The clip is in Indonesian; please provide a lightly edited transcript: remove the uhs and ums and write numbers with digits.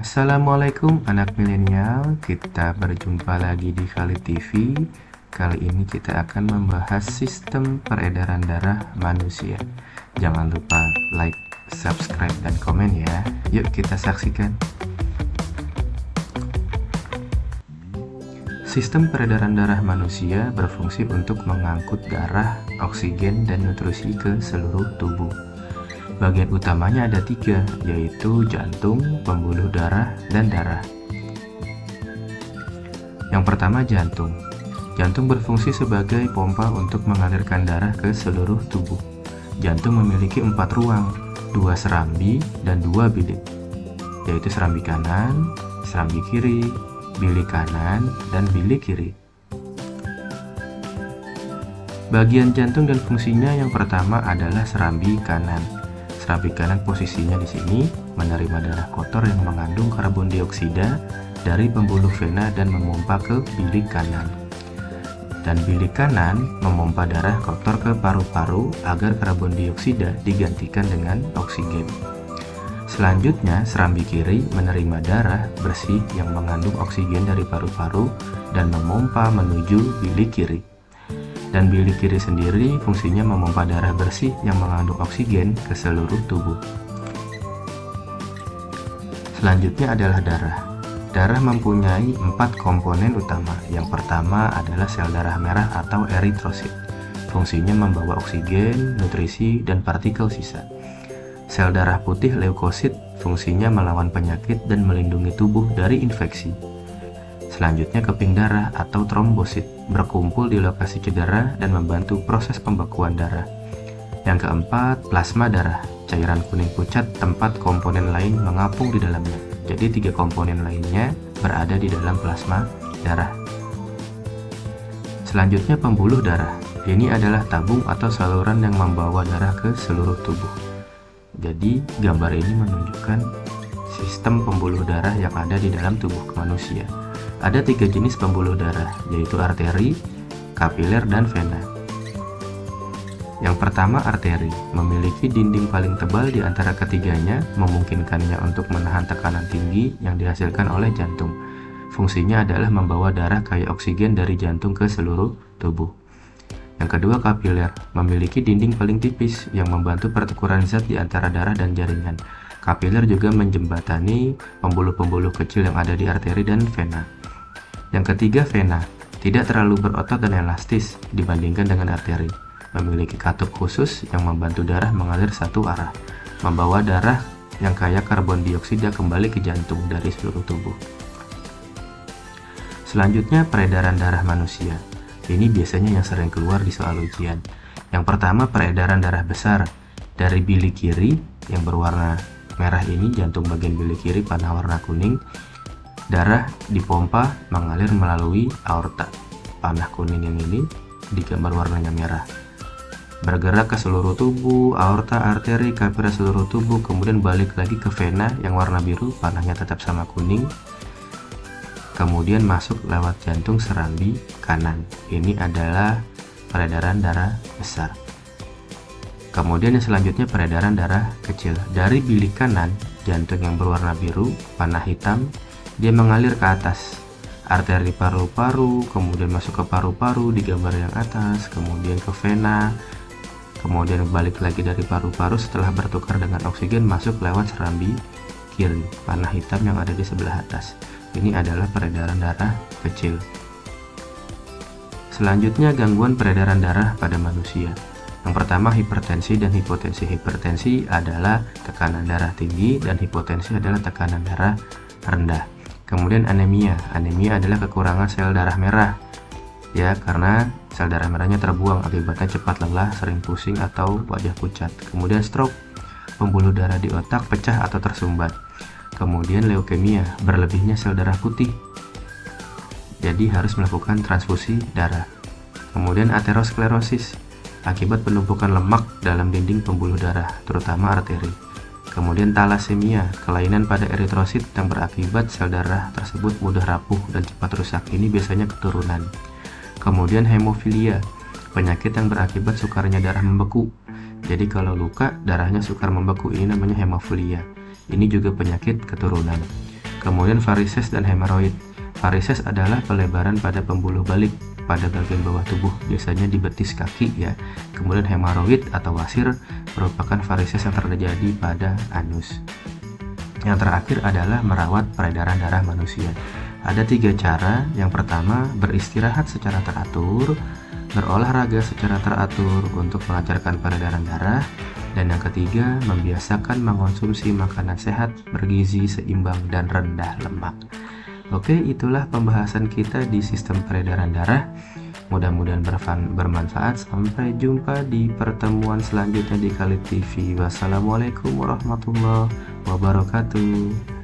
Assalamualaikum anak milenial, kita berjumpa lagi di Khalid TV. Kali ini kita akan membahas sistem peredaran darah manusia. Jangan lupa like, subscribe, dan komen ya. Yuk kita saksikan. Sistem peredaran darah manusia berfungsi untuk mengangkut darah, oksigen, dan nutrisi ke seluruh tubuh. Bagian utamanya ada 3, yaitu jantung, pembuluh darah, dan darah. Yang pertama, jantung. Jantung berfungsi sebagai pompa untuk mengalirkan darah ke seluruh tubuh. Jantung memiliki 4 ruang, 2 serambi, dan 2 bilik, yaitu serambi kanan, serambi kiri, bilik kanan, dan bilik kiri. Bagian jantung dan fungsinya yang pertama adalah serambi kanan. Serambi kanan posisinya di sini menerima darah kotor yang mengandung karbon dioksida dari pembuluh vena dan memompa ke bilik kanan. Dan bilik kanan memompa darah kotor ke paru-paru agar karbon dioksida digantikan dengan oksigen. Selanjutnya, serambi kiri menerima darah bersih yang mengandung oksigen dari paru-paru dan memompa menuju bilik kiri. Dan bilik kiri sendiri fungsinya memompa darah bersih yang mengandung oksigen ke seluruh tubuh. Selanjutnya adalah darah. Darah mempunyai 4 komponen utama. Yang pertama adalah sel darah merah atau eritrosit. Fungsinya membawa oksigen, nutrisi, dan partikel sisa. Sel darah putih leukosit fungsinya melawan penyakit dan melindungi tubuh dari infeksi. Selanjutnya keping darah atau trombosit berkumpul di lokasi cedera dan membantu proses pembekuan darah. Yang keempat, plasma darah, cairan kuning pucat tempat komponen lain mengapung di dalamnya. Jadi 3 komponen lainnya berada di dalam plasma darah. Selanjutnya pembuluh darah. Ini adalah tabung atau saluran yang membawa darah ke seluruh tubuh. Jadi gambar ini menunjukkan sistem pembuluh darah yang ada di dalam tubuh manusia. Ada 3 jenis pembuluh darah, yaitu arteri, kapiler, dan vena. Yang pertama, arteri, memiliki dinding paling tebal di antara ketiganya, memungkinkannya untuk menahan tekanan tinggi yang dihasilkan oleh jantung. Fungsinya adalah membawa darah kaya oksigen dari jantung ke seluruh tubuh. Yang kedua, kapiler, memiliki dinding paling tipis yang membantu pertukaran zat di antara darah dan jaringan. Kapiler juga menjembatani pembuluh-pembuluh kecil yang ada di arteri dan vena. Yang ketiga, vena, tidak terlalu berotot dan elastis dibandingkan dengan arteri. Memiliki katup khusus yang membantu darah mengalir satu arah, membawa darah yang kaya karbon dioksida kembali ke jantung dari seluruh tubuh. Selanjutnya, peredaran darah manusia. Ini biasanya yang sering keluar di soal ujian. Yang pertama, peredaran darah besar. Dari bilik kiri yang berwarna merah ini, jantung bagian bilik kiri panah warna kuning, darah dipompa mengalir melalui aorta. Panah kuning yang ini digambar warnanya merah. Bergerak ke seluruh tubuh, aorta, arteri, kapiler seluruh tubuh, kemudian balik lagi ke vena yang warna biru, panahnya tetap sama kuning. Kemudian masuk lewat jantung serambi kanan. Ini adalah peredaran darah besar. Kemudian yang selanjutnya peredaran darah kecil. Dari bilik kanan, jantung yang berwarna biru, panah hitam, dia mengalir ke atas. Arteri paru-paru, kemudian masuk ke paru-paru di gambar yang atas, kemudian ke vena, kemudian balik lagi dari paru-paru setelah bertukar dengan oksigen masuk lewat serambi kiri, panah hitam yang ada di sebelah atas. Ini adalah peredaran darah kecil. Selanjutnya gangguan peredaran darah pada manusia. Yang pertama, hipertensi dan hipotensi. Hipertensi adalah tekanan darah tinggi dan hipotensi adalah tekanan darah rendah. Kemudian anemia. Anemia adalah kekurangan sel darah merah. Ya, karena sel darah merahnya terbuang, akibatnya cepat lelah, sering pusing atau wajah pucat. Kemudian stroke. Pembuluh darah di otak pecah atau tersumbat. Kemudian leukemia, berlebihnya sel darah putih. Jadi harus melakukan transfusi darah. Kemudian aterosklerosis, akibat penumpukan lemak dalam dinding pembuluh darah, terutama arteri. Kemudian talasemia, kelainan pada eritrosit yang berakibat sel darah tersebut mudah rapuh dan cepat rusak. Ini biasanya keturunan. Kemudian hemofilia, penyakit yang berakibat sukarnya darah membeku. Jadi kalau luka, darahnya sukar membeku, ini namanya hemofilia. Ini juga penyakit keturunan. Kemudian varises dan hemoroid. Varises adalah pelebaran pada pembuluh balik pada bagian bawah tubuh, biasanya di betis kaki ya. Kemudian hemoroid atau wasir merupakan varises yang terjadi pada anus. Yang terakhir adalah merawat peredaran darah manusia. Ada 3 cara. Yang pertama, beristirahat secara teratur, berolahraga secara teratur untuk melancarkan peredaran darah, dan yang ketiga, membiasakan mengonsumsi makanan sehat, bergizi, seimbang, dan rendah lemak. Oke, itulah pembahasan kita di sistem peredaran darah. Mudah-mudahan bermanfaat. Sampai jumpa di pertemuan selanjutnya di Khalid TV. Wassalamualaikum warahmatullahi wabarakatuh.